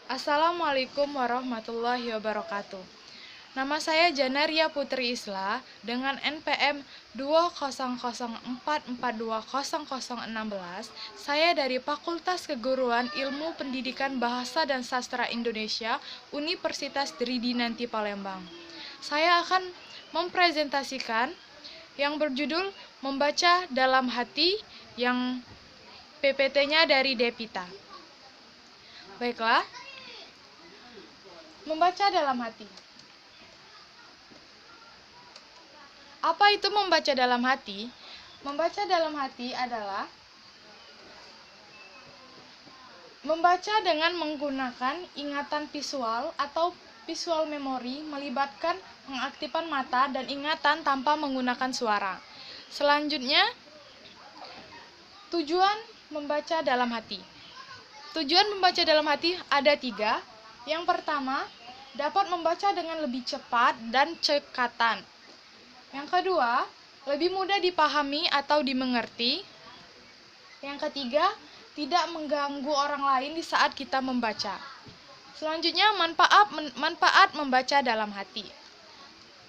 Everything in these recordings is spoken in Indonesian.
Assalamualaikum warahmatullahi wabarakatuh. Nama saya Janaria Putri Isla dengan NPM 20044200016. Saya dari Fakultas Keguruan Ilmu Pendidikan Bahasa dan Sastra Indonesia Universitas Tridinanti Palembang. Saya akan mempresentasikan yang berjudul Membaca Dalam Hati yang PPT-nya dari Devita. Baiklah, membaca dalam hati. Apa itu membaca dalam hati? Membaca dalam hati adalah membaca dengan menggunakan ingatan visual atau visual memory, melibatkan pengaktifan mata dan ingatan tanpa menggunakan suara. Selanjutnya, tujuan membaca dalam hati. Tujuan membaca dalam hati ada 3. Yang pertama, dapat membaca dengan lebih cepat dan cekatan. Yang kedua, lebih mudah dipahami atau dimengerti. Yang ketiga, tidak mengganggu orang lain di saat kita membaca. Selanjutnya, manfaat membaca dalam hati.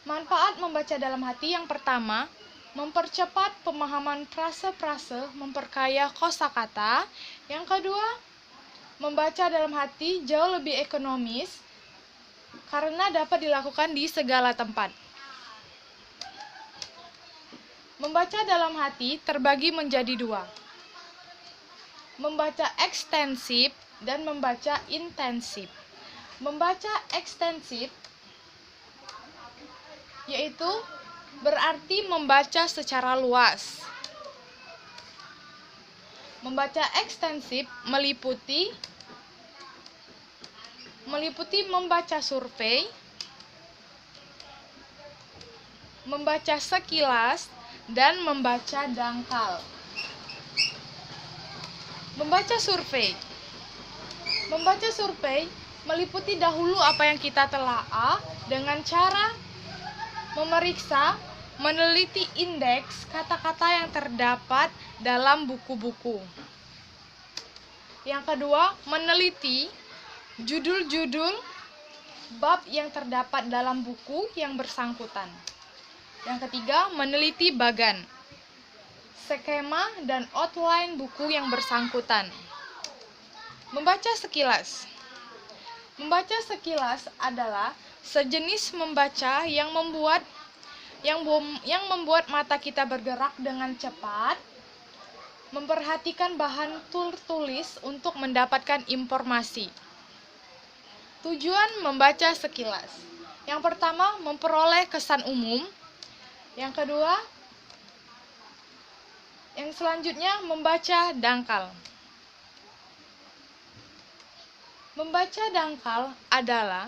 Manfaat membaca dalam hati yang pertama, mempercepat pemahaman frase-frase, memperkaya kosakata. Yang kedua, membaca dalam hati jauh lebih ekonomis karena dapat dilakukan di segala tempat. Membaca dalam hati terbagi menjadi 2. Membaca ekstensif dan membaca intensif. Membaca ekstensif yaitu berarti membaca secara luas. Membaca ekstensif meliputi membaca survei, membaca sekilas, dan membaca dangkal. Membaca survei. Membaca survei meliputi dahulu apa yang kita telaah dengan cara memeriksa, meneliti indeks kata-kata yang terdapat dalam buku-buku. Yang kedua, meneliti judul-judul bab yang terdapat dalam buku yang bersangkutan. Yang ketiga, meneliti bagan, skema, dan outline buku yang bersangkutan. Membaca sekilas. Membaca sekilas adalah sejenis membaca yang membuat mata kita bergerak dengan cepat, memperhatikan bahan tertulis untuk mendapatkan informasi. Tujuan membaca sekilas. Yang pertama, memperoleh kesan umum. Yang kedua, yang selanjutnya membaca dangkal. Membaca dangkal adalah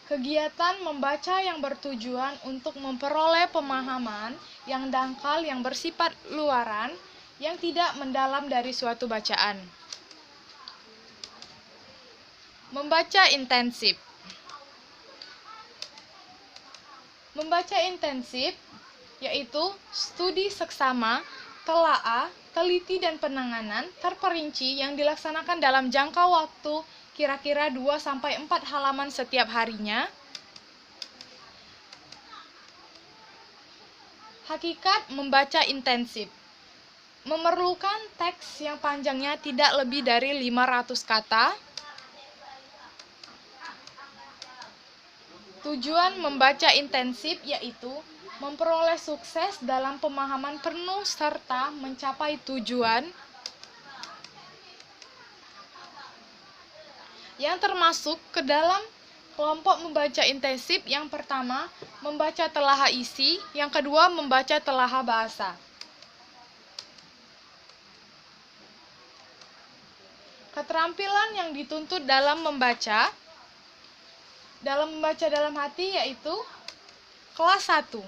kegiatan membaca yang bertujuan untuk memperoleh pemahaman yang dangkal yang bersifat luaran yang tidak mendalam dari suatu bacaan. Membaca intensif. Membaca intensif yaitu studi seksama, telaah, teliti dan penanganan terperinci yang dilaksanakan dalam jangka waktu kira-kira 2-4 halaman setiap harinya. Hakikat membaca intensif. Memerlukan teks yang panjangnya tidak lebih dari 500 kata. Tujuan membaca intensif yaitu memperoleh sukses dalam pemahaman penuh serta mencapai tujuan yang termasuk ke dalam kelompok membaca intensif. Yang pertama, membaca telaah isi, yang kedua, membaca telaah bahasa. Keterampilan yang dituntut dalam membaca dalam hati yaitu kelas 1.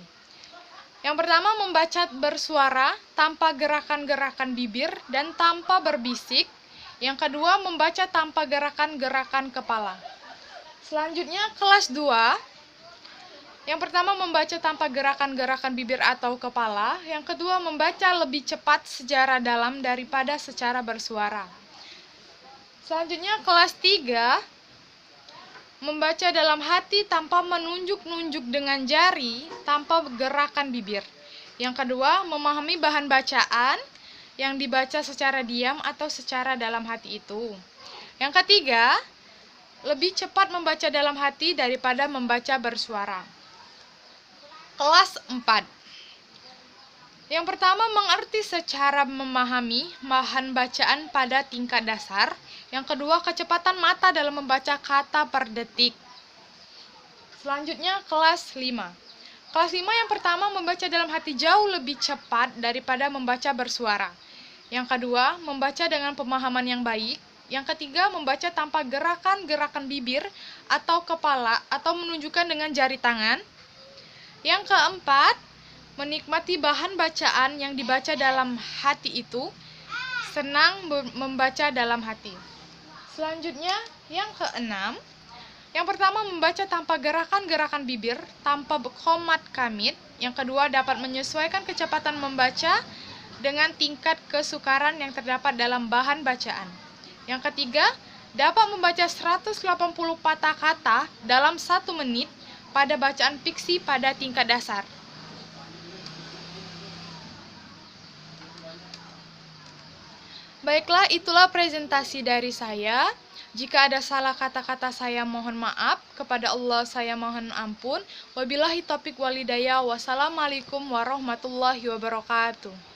Yang pertama, membaca bersuara tanpa gerakan-gerakan bibir dan tanpa berbisik. Yang kedua, membaca tanpa gerakan-gerakan kepala. Selanjutnya, kelas 2. Yang pertama, membaca tanpa gerakan-gerakan bibir atau kepala. Yang kedua, membaca lebih cepat secara dalam daripada secara bersuara. Selanjutnya, kelas 3. membaca dalam hati tanpa menunjuk-nunjuk dengan jari, tanpa gerakan bibir. Yang kedua, memahami bahan bacaan yang dibaca secara diam atau secara dalam hati itu. Yang ketiga, lebih cepat membaca dalam hati daripada membaca bersuara. Kelas 4. Yang pertama, mengerti secara memahami bahan bacaan pada tingkat dasar. Yang kedua, kecepatan mata dalam membaca kata per detik. Selanjutnya, kelas 5. Kelas 5 yang pertama, membaca dalam hati jauh lebih cepat daripada membaca bersuara. Yang kedua, membaca dengan pemahaman yang baik. Yang ketiga, membaca tanpa gerakan-gerakan bibir atau kepala atau menunjukkan dengan jari tangan. Yang keempat, menikmati bahan bacaan yang dibaca dalam hati itu, senang membaca dalam hati. Selanjutnya, yang keenam, yang pertama membaca tanpa gerakan-gerakan bibir, tanpa khomat kamit. Yang kedua, dapat menyesuaikan kecepatan membaca dengan tingkat kesukaran yang terdapat dalam bahan bacaan. Yang ketiga, dapat membaca 180 patah kata dalam 1 menit pada bacaan fiksi pada tingkat dasar. Baiklah, itulah presentasi dari saya. Jika ada salah kata-kata saya mohon maaf, kepada Allah saya mohon ampun. Wabillahi taufiq walhidayah. Wassalamualaikum warahmatullahi wabarakatuh.